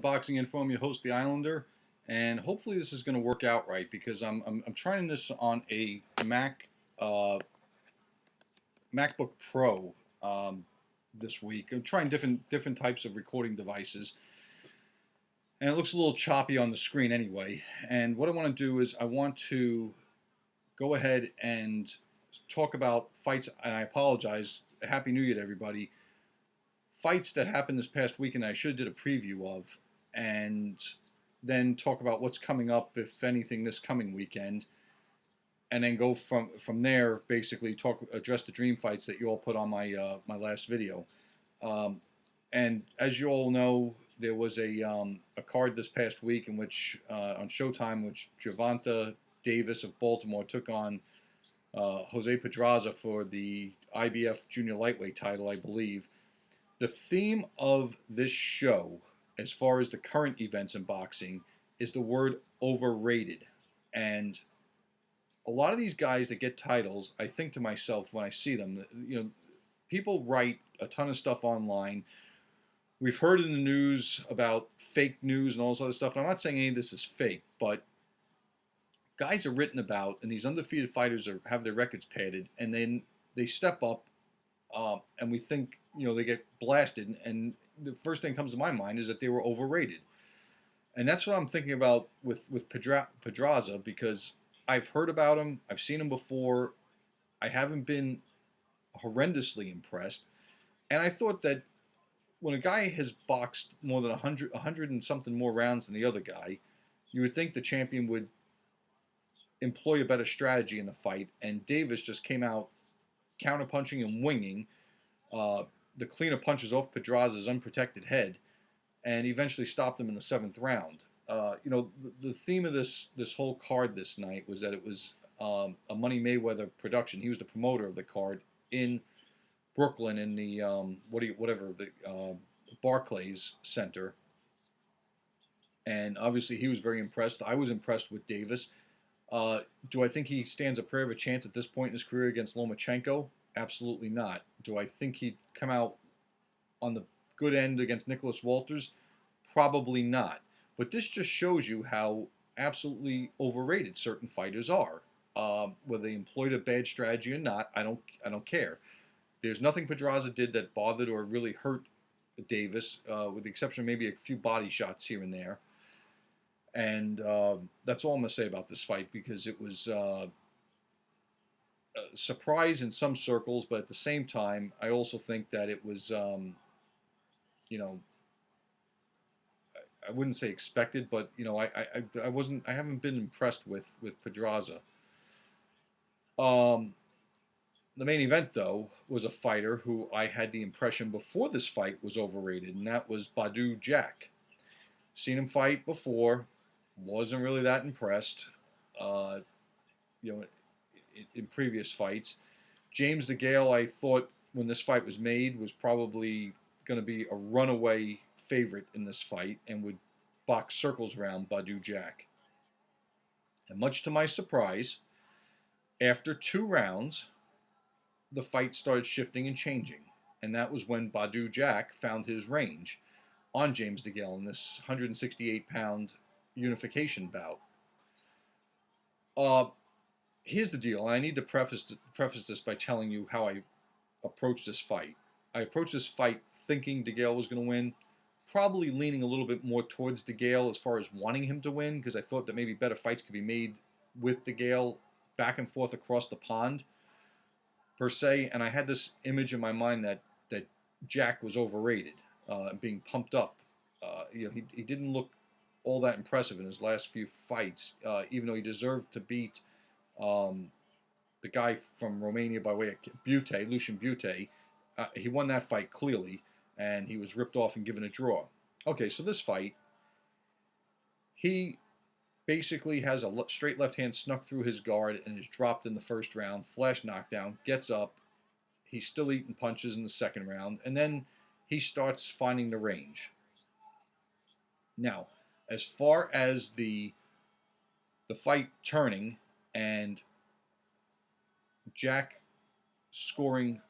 Boxing Info. I'm your host, the Islander, and hopefully this is going to work out right because I'm trying this on a MacBook Pro this week. I'm trying different types of recording devices, and it looks a little choppy on the screen anyway. And what I want to do is I want to go ahead and talk about fights, and I apologize. Happy New Year to everybody. Fights that happened this past weekend I should have did a preview of, and then talk about what's coming up, if anything, this coming weekend, and then go from there, basically address the dream fights that you all put on my my last video. And as you all know, there was a card this past week in which on Showtime, which Gervonta Davis of Baltimore took on Jose Pedraza for the IBF Junior Lightweight title, I believe. The theme of this show, as far as the current events in boxing, is the word overrated. And a lot of these guys that get titles, I think to myself when I see them, people write a ton of stuff online. We've heard in the news about fake news and all this other stuff. And I'm not saying any of this is fake, but guys are written about, and these undefeated fighters have their records padded, and then they step up, and we think, they get blasted, and the first thing that comes to my mind is that they were overrated. And that's what I'm thinking about with Pedroza, because I've heard about him, I've seen him before, I haven't been horrendously impressed, and I thought that when a guy has boxed more than 100 and something more rounds than the other guy, you would think the champion would employ a better strategy in the fight, and Davis just came out counterpunching and winging the cleaner punches off Pedraza's unprotected head, and eventually stopped him in the 7th round. The theme of this whole card this night was that it was a Money Mayweather production. He was the promoter of the card in Brooklyn in the Barclays Center, and obviously he was very impressed. I was impressed with Davis. Do I think he stands a prayer of a chance at this point in his career against Lomachenko? Absolutely not. Do I think he'd come out on the good end against Nicholas Walters? Probably not. But this just shows you how absolutely overrated certain fighters are. Whether they employed a bad strategy or not, I don't care. There's nothing Pedraza did that bothered or really hurt Davis, with the exception of maybe a few body shots here and there. And that's all I'm going to say about this fight, because it was a surprise in some circles, but at the same time, I also think that it was, I wouldn't say expected, but I haven't been impressed with Pedraza. The main event, though, was a fighter who I had the impression before this fight was overrated, and that was Badou Jack. Seen him fight before. Wasn't really that impressed, in previous fights. James DeGale, I thought when this fight was made, was probably going to be a runaway favorite in this fight and would box circles around Badou Jack. And much to my surprise, after 2 rounds, the fight started shifting and changing. And that was when Badou Jack found his range on James DeGale in this 168-pound unification bout. Here's the deal, and I need to preface this by telling you how I approached this fight. I approached this fight thinking DeGale was going to win, probably leaning a little bit more towards DeGale as far as wanting him to win, because I thought that maybe better fights could be made with DeGale back and forth across the pond, per se. And I had this image in my mind that Jack was overrated, being pumped up. He didn't look all that impressive in his last few fights, even though he deserved to beat the guy from Romania by way of Lucian Bute. He won that fight clearly, and he was ripped off and given a draw. Okay, so this fight, he basically has a straight left hand snuck through his guard and is dropped in the 1st round, flash knockdown, gets up, he's still eating punches in the 2nd round, and then he starts finding the range. Now, as far as the fight turning and Jack scoring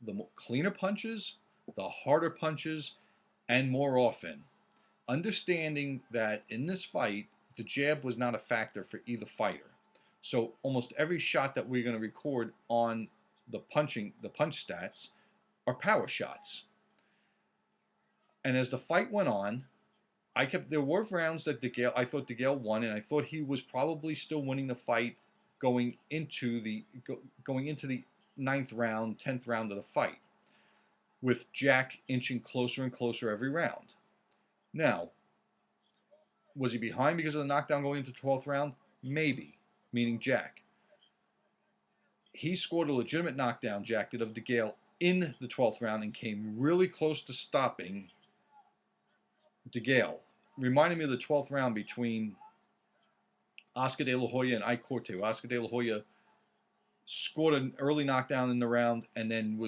the cleaner punches, the harder punches, and more often, understanding that in this fight, the jab was not a factor for either fighter. So almost every shot that we're going to record on the punch stats are power shots. And as the fight went on, there were rounds that I thought DeGale won, and I thought he was probably still winning the fight going into the ninth round, 10th round of the fight, with Jack inching closer and closer every round. Now, was he behind because of the knockdown going into the 12th round? Maybe, meaning Jack. He scored a legitimate knockdown, Jack did, of DeGale in the 12th round and came really close to stopping DeGale. Reminded me of the 12th round between Oscar De La Hoya and Ike Corte. Oscar De La Hoya scored an early knockdown in the round and then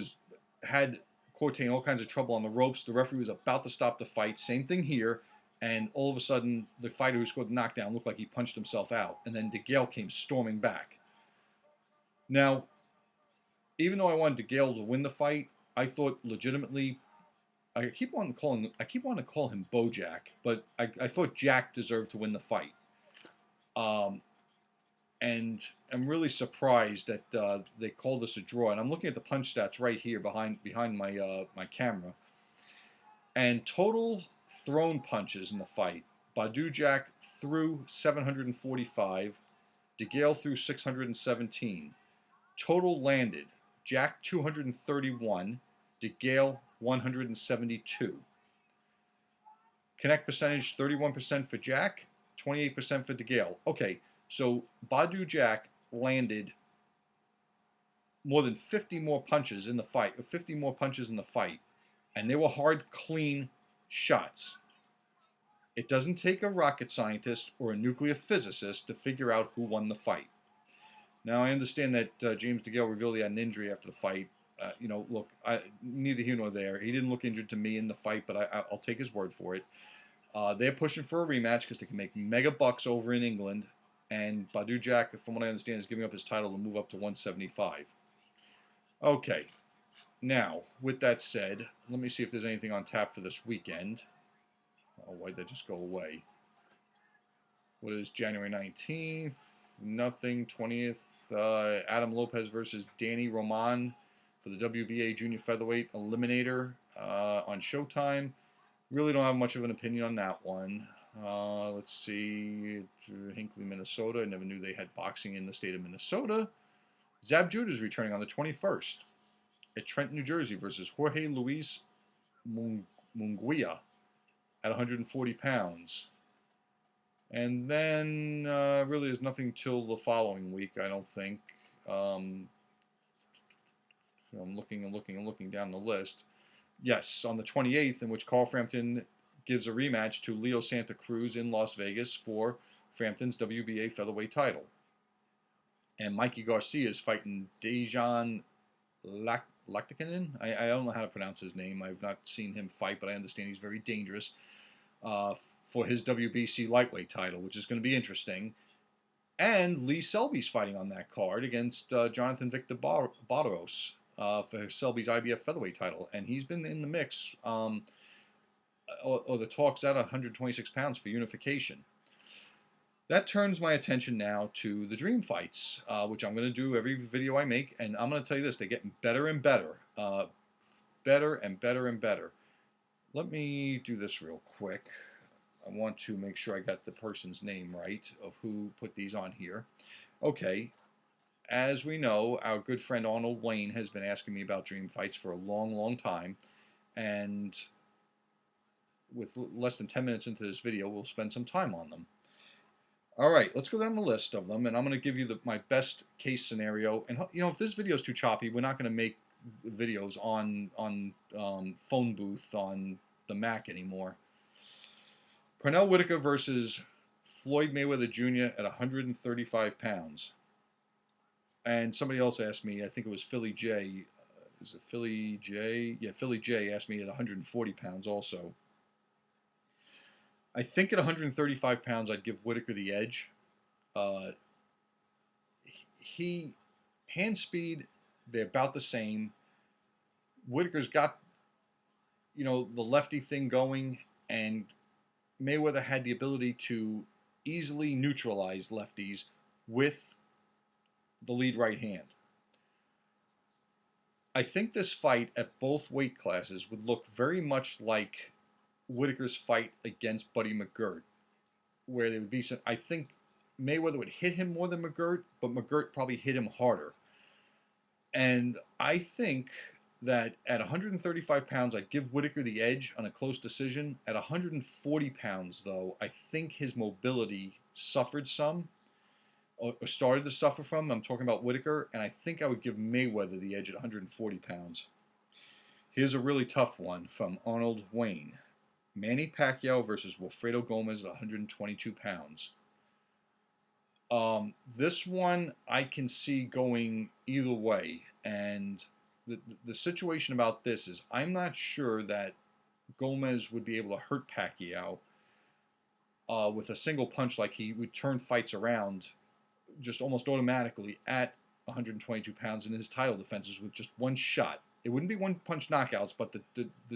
had Corte in all kinds of trouble on the ropes. The referee was about to stop the fight. Same thing here. And all of a sudden, the fighter who scored the knockdown looked like he punched himself out. And then DeGale came storming back. Now, even though I wanted DeGale to win the fight, I thought legitimately, I keep wanting to call him Bojack, but I thought Jack deserved to win the fight. And I'm really surprised that they called this a draw. And I'm looking at the punch stats right here behind my my camera. And total thrown punches in the fight: Badou Jack threw 745, DeGale threw 617. Total landed: Jack 231, DeGale 172. Connect percentage 31% for Jack, 28% for DeGale. Okay, so Badou Jack landed more than 50 more punches in the fight, and they were hard, clean shots. It doesn't take a rocket scientist or a nuclear physicist to figure out who won the fight. Now, I understand that James DeGale revealed he had an injury after the fight. Look, neither here nor there. He didn't look injured to me in the fight, but I'll take his word for it. They're pushing for a rematch because they can make mega bucks over in England, and Badou Jack, from what I understand, is giving up his title to move up to 175. Okay, now, with that said, let me see if there's anything on tap for this weekend. Oh, why'd that just go away? What is January 19th? Nothing. 20th, Adam Lopez versus Danny Roman for the WBA Junior Featherweight Eliminator on Showtime. Really don't have much of an opinion on that one. Let's see. Hinckley, Minnesota. I never knew they had boxing in the state of Minnesota. Zab Judah is returning on the 21st at Trenton, New Jersey versus Jorge Luis Munguia at 140 pounds. And then really there's nothing till the following week, I don't think. I'm looking down the list. Yes, on the 28th, in which Carl Frampton gives a rematch to Leo Santa Cruz in Las Vegas for Frampton's WBA featherweight title. And Mikey Garcia is fighting Dejan Laktikanen. I don't know how to pronounce his name. I've not seen him fight, but I understand he's very dangerous for his WBC lightweight title, which is going to be interesting. And Lee Selby's fighting on that card against Jonathan Victor Barros for Selby's IBF featherweight title. And he's been in the mix, or the talks at 126 pounds for unification. That turns my attention now to the Dreamfights, which I'm going to do every video I make. And I'm going to tell you this, they're getting better and better. Better and better and better. Let me do this real quick. I want to make sure I got the person's name right of who put these on here. Okay. As we know, our good friend Arnold Wayne has been asking me about Dreamfights for a long, long time. And with less than 10 minutes into this video, we'll spend some time on them. All right, let's go down the list of them, and I'm going to give you my best case scenario. And if this video is too choppy, we're not going to make videos on phone booth on the Mac anymore. Pernell Whitaker versus Floyd Mayweather Jr. at 135 pounds. And somebody else asked me, I think it was PhillyJ. Is it PhillyJ? Yeah, PhillyJ asked me at 140 pounds also. I think at 135 pounds, I'd give Whitaker the edge. Hand speed, they're about the same. Whitaker's got, the lefty thing going, and Mayweather had the ability to easily neutralize lefties with the lead right hand. I think this fight at both weight classes would look very much like Whitaker's fight against Buddy McGirt, where there would be some. I think Mayweather would hit him more than McGirt, but McGirt probably hit him harder. And I think that at 135 pounds, I'd give Whitaker the edge on a close decision. At 140 pounds, though, I think his mobility suffered some, or started to suffer from. I'm talking about Whitaker, and I think I would give Mayweather the edge at 140 pounds. Here's a really tough one from Arnold Wayne. Manny Pacquiao versus Wilfredo Gomez at 122 pounds. This one I can see going either way, and the situation about this is I'm not sure that Gomez would be able to hurt Pacquiao with a single punch, like he would turn fights around just almost automatically at 122 pounds in his title defenses with just one shot. It wouldn't be one punch knockouts, but the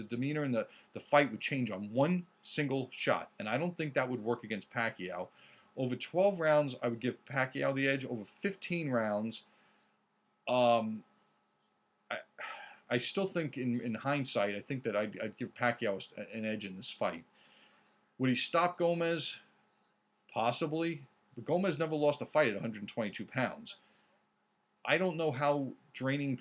demeanor and the fight would change on one single shot, and I don't think that would work against Pacquiao. Over 12 rounds, I would give Pacquiao the edge. Over 15 rounds, I still think in hindsight, I think that I'd give Pacquiao an edge in this fight. Would he stop Gomez? Possibly. But Gomez never lost a fight at 122 pounds. I don't know how drained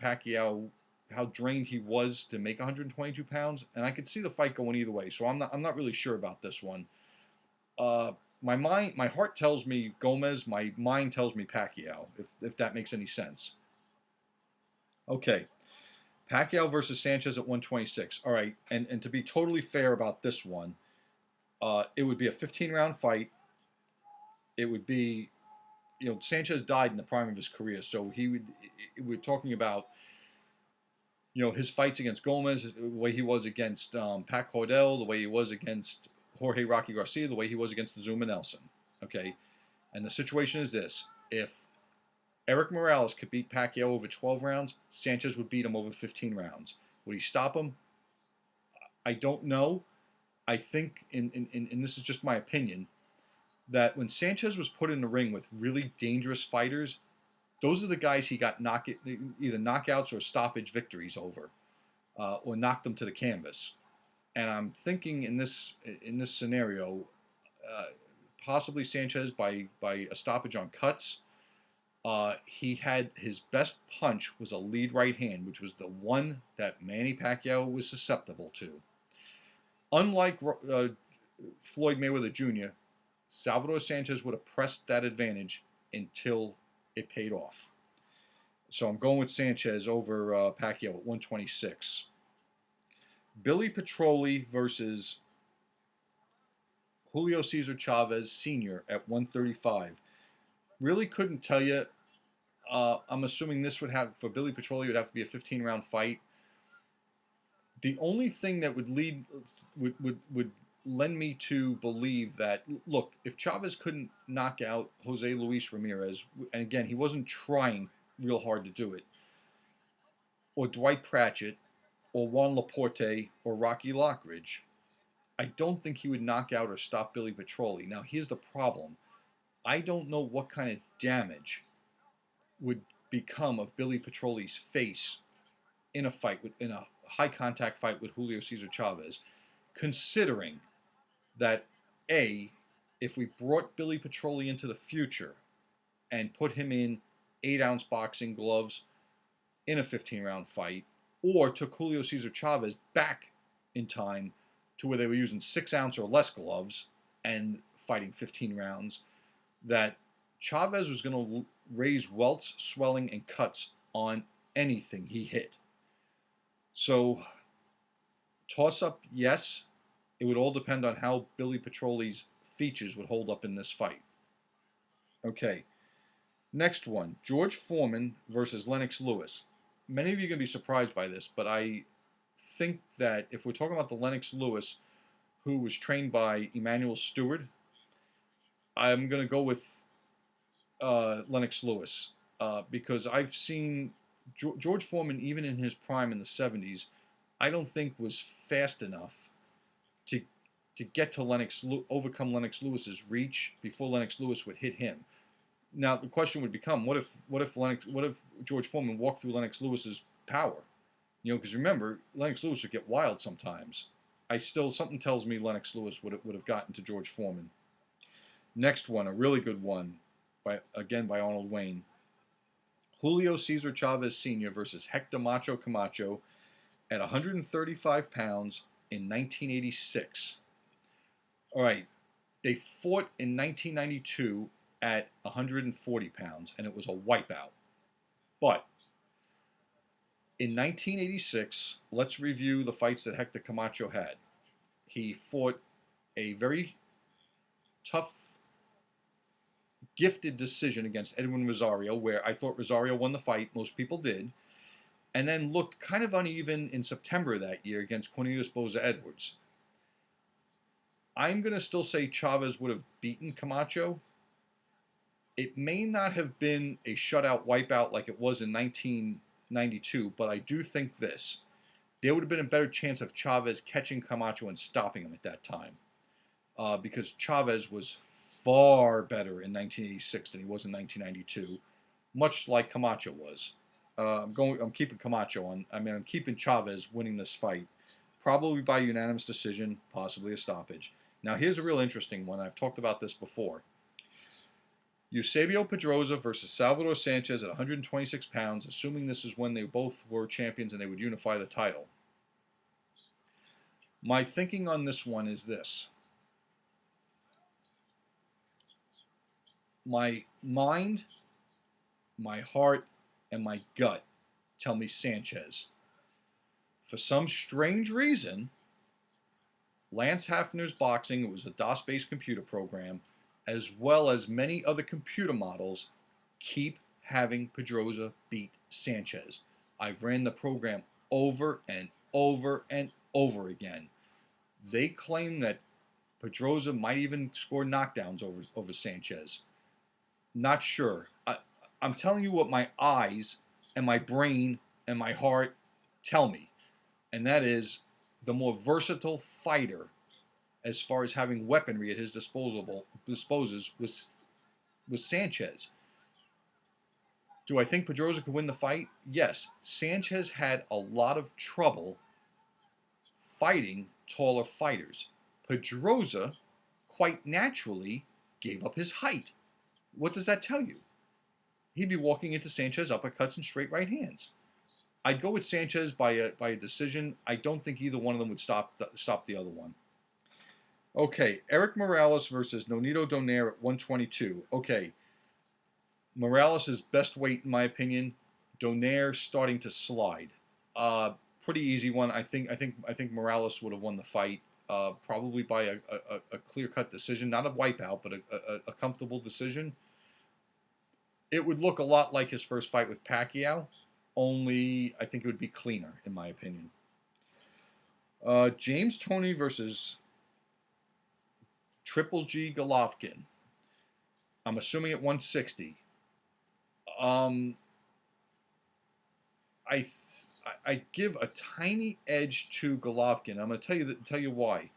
he was to make 122 pounds, and I could see the fight going either way. So I'm not really sure about this one. My heart tells me Gomez. My mind tells me Pacquiao, if that makes any sense. Okay, Pacquiao versus Sanchez at 126. All right, and to be totally fair about this one, it would be a 15-round fight. It would be, Sanchez died in the prime of his career, so we're talking about, his fights against Gomez, the way he was against Pat Cordell, the way he was against Jorge Rocky Garcia, the way he was against Zuma Nelson. Okay, and the situation is this: if Eric Morales could beat Pacquiao over 12 rounds, Sanchez would beat him over 15 rounds. Would he stop him? I don't know. I think, and this is just my opinion, that when Sanchez was put in the ring with really dangerous fighters, those are the guys he got either knockouts or stoppage victories over, or knocked them to the canvas. And I'm thinking in this scenario, possibly Sanchez by a stoppage on cuts. He had his best punch was a lead right hand, which was the one that Manny Pacquiao was susceptible to. Unlike Floyd Mayweather Jr., Salvador Sanchez would have pressed that advantage until it paid off. So I'm going with Sanchez over Pacquiao at 126. Billy Petroli versus Julio Cesar Chavez Sr. at 135. Really couldn't tell you. I'm assuming this would have, for Billy Petroli, it would have to be a 15-round fight. The only thing that would lend me to believe that, look, if Chavez couldn't knock out Jose Luis Ramirez, and again, he wasn't trying real hard to do it, or Dwight Pratchett, or Juan Laporte, or Rocky Lockridge, I don't think he would knock out or stop Billy Petroli. Now, here's the problem. I don't know what kind of damage would become of Billy Petroli's face in a fight, in a high-contact fight with Julio Cesar Chavez, considering that, A, if we brought Billy Petroli into the future and put him in 8-ounce boxing gloves in a 15-round fight, or took Julio Cesar Chavez back in time to where they were using 6-ounce or less gloves and fighting 15 rounds, that Chavez was going to raise welts, swelling, and cuts on anything he hit. So, toss-up, yes. It would all depend on how Billy Petroli's features would hold up in this fight. Okay, next one, George Foreman versus Lennox Lewis. Many of you are going to be surprised by this, but I think that if we're talking about the Lennox Lewis, who was trained by Emmanuel Stewart, I'm going to go with Lennox Lewis because I've seen George Foreman, even in his prime in the 70s, I don't think was fast enough to to get to overcome Lennox Lewis's reach before Lennox Lewis would hit him. Now the question would become, what if George Foreman walked through Lennox Lewis's power? Because remember, Lennox Lewis would get wild sometimes. Something tells me Lennox Lewis would have gotten to George Foreman. Next one, a really good one, by Arnold Wayne. Julio Cesar Chavez Sr. versus Hector Macho Camacho at 135 pounds in 1986. All right, they fought in 1992 at 140 pounds, and it was a wipeout. But in 1986, let's review the fights that Hector Camacho had. He fought a very tough, gifted decision against Edwin Rosario, where I thought Rosario won the fight. Most people did. And then looked kind of uneven in September that year against Cornelius Boza Edwards. I'm going to still say Chavez would have beaten Camacho. It may not have been a shutout wipeout like it was in 1992, but I do think this. There would have been a better chance of Chavez catching Camacho and stopping him at that time. Because Chavez was far better in 1986 than he was in 1992, much like Camacho was. I'm keeping Camacho on. I'm keeping Chavez winning this fight, probably by unanimous decision, possibly a stoppage. Now here's a real interesting one. I've talked about this before. Eusebio Pedroza versus Salvador Sanchez at 126 pounds, assuming this is when they both were champions and they would unify the title. My thinking on this one is this. My mind, my heart, and my gut tell me Sanchez. For some strange reason, Lance Hafner's boxing, it was a DOS-based computer program, as well as many other computer models, keep having Pedroza beat Sanchez. I've ran the program over and over and over again. They claim that Pedroza might even score knockdowns over Sanchez. Not sure. I'm telling you what my eyes and my brain and my heart tell me. And that is the more versatile fighter as far as having weaponry at his disposes was Sanchez. Do I think Pedroza could win the fight? Yes. Sanchez had a lot of trouble fighting taller fighters. Pedroza, quite naturally, gave up his height. What does that tell you? He'd be walking into Sanchez uppercuts and straight right hands. I'd go with Sanchez by a decision. I don't think either one of them would stop the other one. Okay, Eric Morales versus Nonito Donaire at 122. Okay, Morales is best weight in my opinion. Donaire starting to slide. Pretty easy one. I think Morales would have won the fight. Probably by a clear-cut decision, not a wipeout, but a comfortable decision. It would look a lot like his first fight with Pacquiao, only I think it would be cleaner, in my opinion. James Toney versus Triple G Golovkin. I'm assuming at 160. I give a tiny edge to Golovkin. I'm going to tell you why.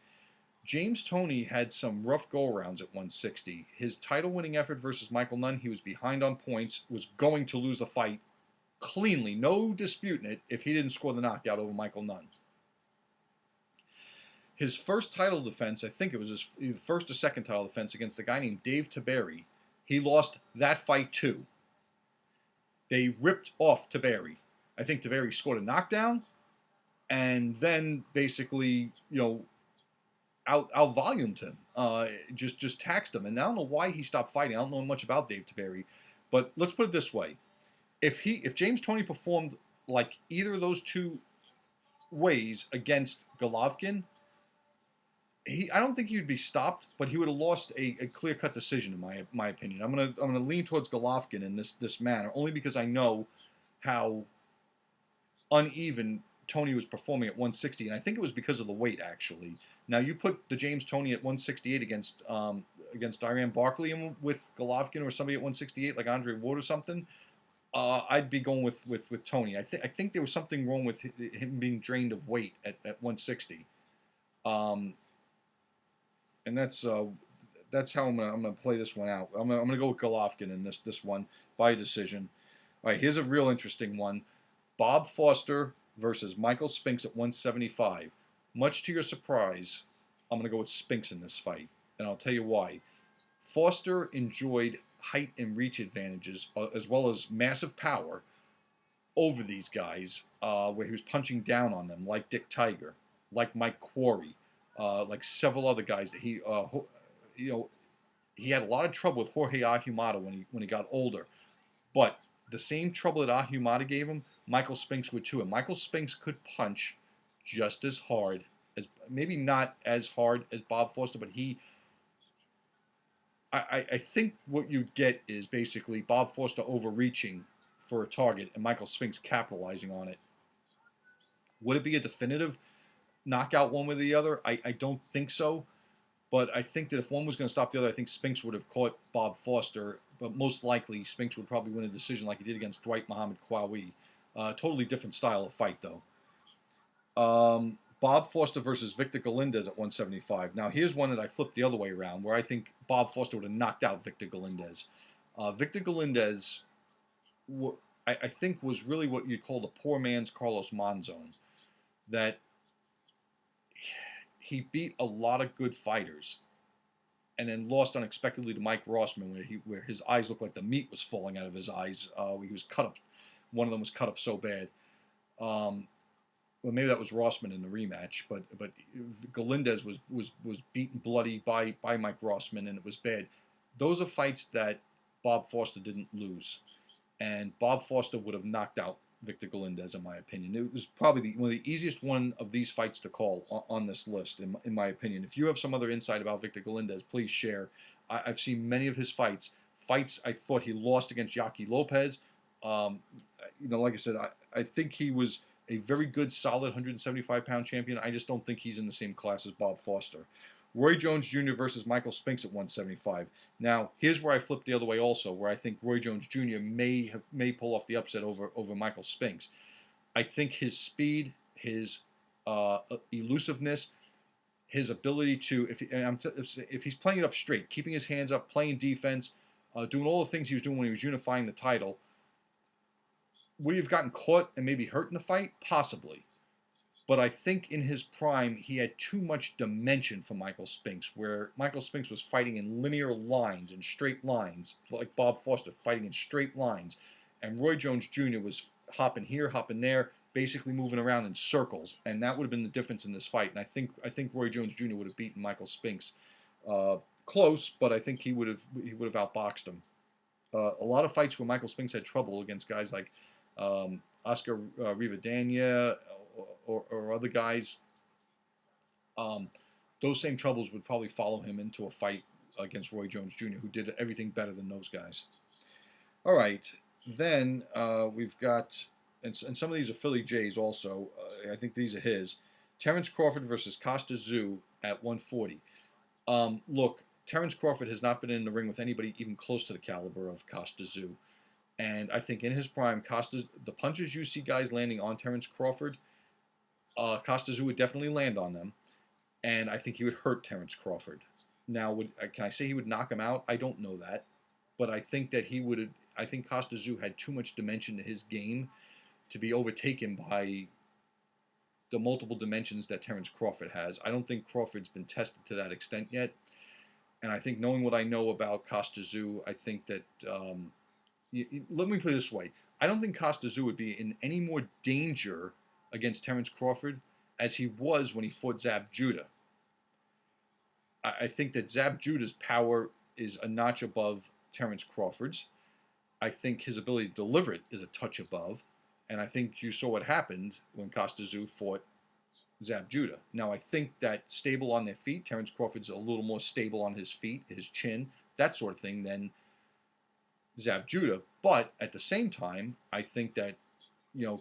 James Toney had some rough go-arounds at 160. His title-winning effort versus Michael Nunn, he was behind on points, was going to lose the fight cleanly, no disputing it, if he didn't score the knockout over Michael Nunn. His first title defense, I think it was his first or second title defense against a guy named Dave Taberi, he lost that fight too. They ripped off Taberi. I think Taberi scored a knockdown, and then basically, out-volumed him, just taxed him. And I don't know why he stopped fighting. I don't know much about Dave Taberi, but let's put it this way: if James Toney performed like either of those two ways against Golovkin, I don't think he would be stopped, but he would have lost a clear-cut decision in my opinion. I'm gonna lean towards Golovkin in this manner, only because I know how uneven Toney was performing at 160, and I think it was because of the weight, actually. Now, you put the James Toney at 168 against Diane Barkley and with Golovkin or somebody at 168, like Andre Ward or something, I'd be going with Toney. I think there was something wrong with him being drained of weight at 160. and that's how I'm gonna play this one out. I'm gonna go with Golovkin in this one by decision. All right, here's a real interesting one: Bob Foster versus Michael Spinks at 175. Much to your surprise, I'm gonna go with Spinks in this fight, and I'll tell you why. Foster enjoyed height and reach advantages, as well as massive power over these guys, where he was punching down on them, like Dick Tiger, like Mike Quarry, like several other guys that you know, he had a lot of trouble with Jorge Ahumada when he got older. But the same trouble that Ahumada gave him, Michael Spinks would too. And Michael Spinks could punch just as hard as, maybe not as hard as Bob Foster, but I think what you'd get is basically Bob Foster overreaching for a target and Michael Spinks capitalizing on it. Would it be a definitive knockout one way or the other? I don't think so. But I think that if one was going to stop the other, I think Spinks would have caught Bob Foster. But most likely, Spinks would probably win a decision like he did against Dwight Muhammad Qawi. Totally different style of fight, though. Bob Foster versus Victor Galindez at 175. Now, here's one that I flipped the other way around, where I think Bob Foster would have knocked out Victor Galindez. Victor Galindez, I think, was really what you'd call the poor man's Carlos Monzon. That he beat a lot of good fighters, and then lost unexpectedly to Mike Rossman, where his eyes looked like the meat was falling out of his eyes. He was cut up. One of them was cut up so bad. Well, maybe that was Rossman in the rematch, but Galindez was beaten bloody by Mike Rossman, and it was bad. Those are fights that Bob Foster didn't lose, and Bob Foster would have knocked out Victor Galindez, in my opinion. It was probably one of the easiest one of these fights to call on this list, in my opinion. If you have some other insight about Victor Galindez, please share. I've seen many of his fights. Fights I thought he lost against Yaki Lopez. Like I said, I think he was a very good, solid 175-pound champion. I just don't think he's in the same class as Bob Foster. Roy Jones Jr. versus Michael Spinks at 175. Now, here's where I flip the other way also, where I think Roy Jones Jr. may pull off the upset over Michael Spinks. I think his speed, his elusiveness, his ability to, if he's playing it up straight, keeping his hands up, playing defense, doing all the things he was doing when he was unifying the title, would he have gotten caught and maybe hurt in the fight? Possibly. But I think in his prime, he had too much dimension for Michael Spinks, where Michael Spinks was fighting in linear lines and straight lines, like Bob Foster fighting in straight lines. And Roy Jones Jr. was hopping here, hopping there, basically moving around in circles. And that would have been the difference in this fight. And I think Roy Jones Jr. would have beaten Michael Spinks. Close, but I think he would have outboxed him. A lot of fights where Michael Spinks had trouble against guys like Oscar Rivadavia or other guys, those same troubles would probably follow him into a fight against Roy Jones Jr., who did everything better than those guys. All right, then we've got, and some of these are PhillyJ's also. I think these are his. Terence Crawford versus Costas at 140. Look, Terence Crawford has not been in the ring with anybody even close to the caliber of Costas. And I think in his prime, the punches you see guys landing on Terence Crawford, Costas would definitely land on them. And I think he would hurt Terence Crawford. Now, can I say he would knock him out? I don't know that. But I think that I think Costas had too much dimension to his game to be overtaken by the multiple dimensions that Terence Crawford has. I don't think Crawford's been tested to that extent yet. And I think knowing what I know about Costas, I think that... let me put it this way. I don't think Costas would be in any more danger against Terence Crawford as he was when he fought Zab Judah. I think that Zab Judah's power is a notch above Terence Crawford's. I think his ability to deliver it is a touch above. And I think you saw what happened when Costas fought Zab Judah. Now, I think that stable on their feet, Terence Crawford's a little more stable on his feet, his chin, that sort of thing, than Zab Judah. But at the same time, I think that,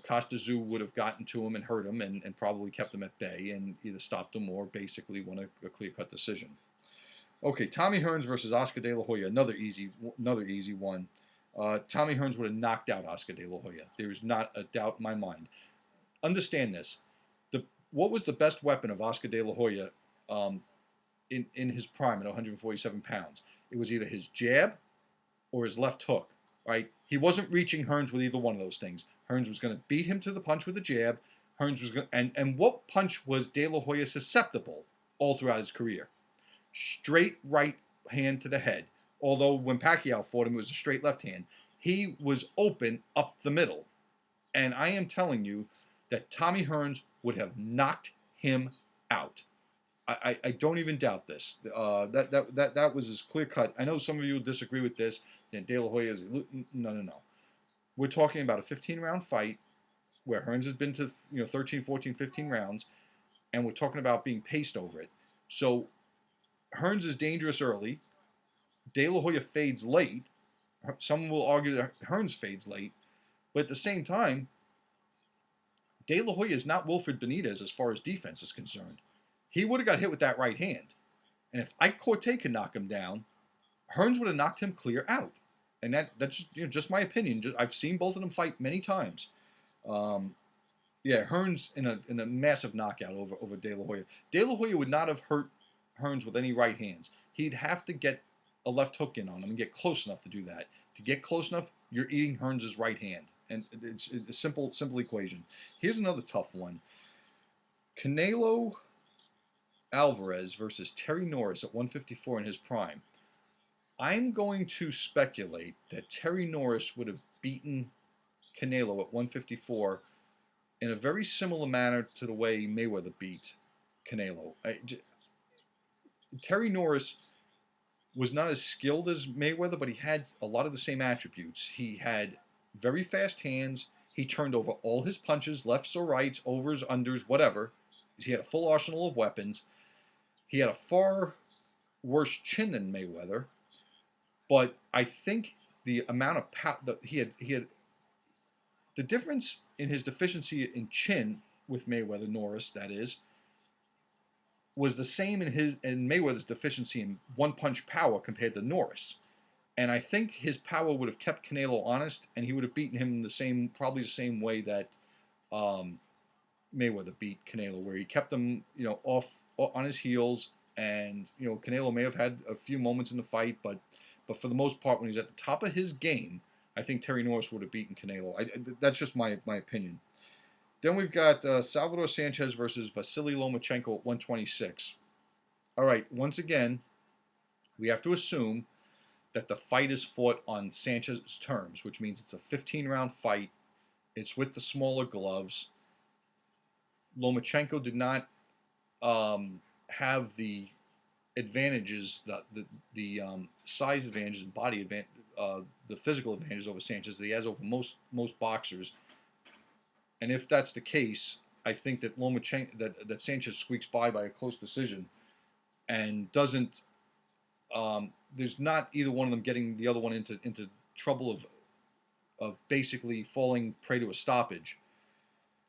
Costas would have gotten to him and hurt him and probably kept him at bay and either stopped him or basically won a clear-cut decision. Okay, Tommy Hearns versus Oscar De La Hoya, another easy one. Tommy Hearns would have knocked out Oscar De La Hoya. There's not a doubt in my mind. Understand this. What was the best weapon of Oscar De La Hoya in his prime at 147 pounds. It was either his jab or his left hook, right? He wasn't reaching Hearns with either one of those things. Hearns was going to beat him to the punch with a jab. Hearns was going and what punch was De La Hoya susceptible all throughout his career? Straight right hand to the head. Although when Pacquiao fought him, it was a straight left hand. He was open up the middle. And I am telling you that Tommy Hearns would have knocked him out. I don't even doubt this. That was as clear cut. I know some of you will disagree with this. De La Hoya is no. We're talking about a 15-round fight where Hearns has been to 13, 14, 15 rounds, and we're talking about being paced over it. So Hearns is dangerous early. De La Hoya fades late. Some will argue that Hearns fades late, but at the same time, De La Hoya is not Wilfred Benitez as far as defense is concerned. He would have got hit with that right hand. And if Ike Corte could knock him down, Hearns would have knocked him clear out. And that's just my opinion. I've seen both of them fight many times. Hearns in a massive knockout over De La Hoya. De La Hoya would not have hurt Hearns with any right hands. He'd have to get a left hook in on him and get close enough to do that. To get close enough, you're eating Hearns' right hand. And it's a simple equation. Here's another tough one. Canelo Alvarez versus Terry Norris at 154 in his prime. I'm going to speculate that Terry Norris would have beaten Canelo at 154 in a very similar manner to the way Mayweather beat Canelo. Terry Norris was not as skilled as Mayweather, but he had a lot of the same attributes. He had very fast hands. He turned over all his punches, lefts or rights, overs, unders, whatever. He had a full arsenal of weapons. He had a far worse chin than Mayweather, but I think the amount of power that he had the difference in his deficiency in chin with Mayweather, Norris, that is, was the same in Mayweather's deficiency in one-punch power compared to Norris. And I think his power would have kept Canelo honest, and he would have beaten him probably the same way that Mayweather beat Canelo, where he kept him, off on his heels, and Canelo may have had a few moments in the fight, but for the most part, when he's at the top of his game, I think Terry Norris would have beaten Canelo. That's just my opinion. Then we've got Salvador Sanchez versus Vasily Lomachenko at 126. All right, once again, we have to assume that the fight is fought on Sanchez's terms, which means it's a 15-round fight. It's with the smaller gloves. Lomachenko did not have the advantages, the size advantages, and body advantage, the physical advantages over Sanchez that he has over most boxers. And if that's the case, I think that that Sanchez squeaks by a close decision, and doesn't. There's not either one of them getting the other one into trouble of basically falling prey to a stoppage.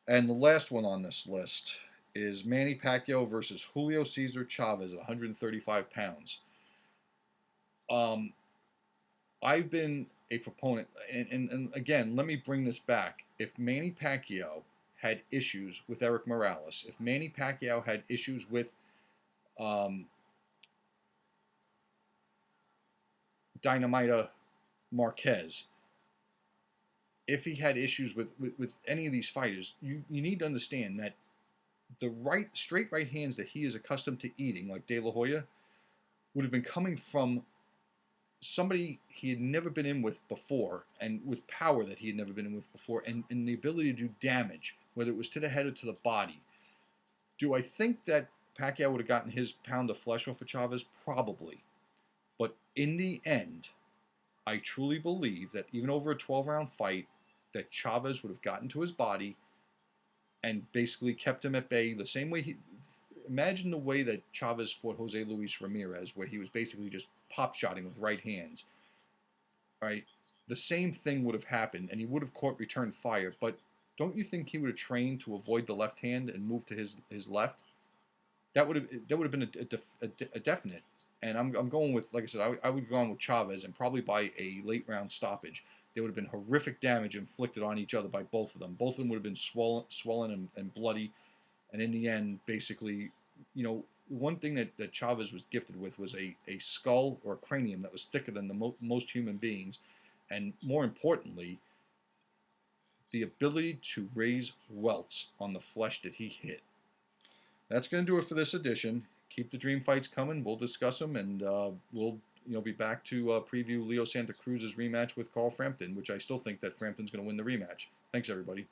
And the last one on this list is Manny Pacquiao versus Julio Cesar Chavez at 135 pounds. I've been a proponent, and again, let me bring this back. If Manny Pacquiao had issues with Eric Morales, if Manny Pacquiao had issues with Dynamita Marquez, if he had issues with any of these fighters, you need to understand that the straight right hands that he is accustomed to eating, like De La Hoya, would have been coming from somebody he had never been in with before, and with power that he had never been in with before, and the ability to do damage, whether it was to the head or to the body. Do I think that Pacquiao would have gotten his pound of flesh off of Chavez? Probably. But in the end, I truly believe that even over a 12-round fight, that Chavez would have gotten to his body and basically kept him at bay the same way imagine the way that Chavez fought Jose Luis Ramirez, where he was basically just pop-shotting with right hands. Right? The same thing would have happened, and he would have caught return fire, but don't you think he would have trained to avoid the left hand and move to his left? That would have been a definite. And I'm going with, like I said, I would go on with Chavez, and probably by a late round stoppage. There would have been horrific damage inflicted on each other by both of them. Both of them would have been swollen and bloody. And in the end, basically, one thing that Chavez was gifted with was a skull or a cranium that was thicker than the most human beings, and more importantly, the ability to raise welts on the flesh that he hit. That's going to do it for this edition. Keep the dream fights coming. We'll discuss them, and we'll be back to preview Leo Santa Cruz's rematch with Carl Frampton, which I still think that Frampton's going to win the rematch. Thanks, everybody.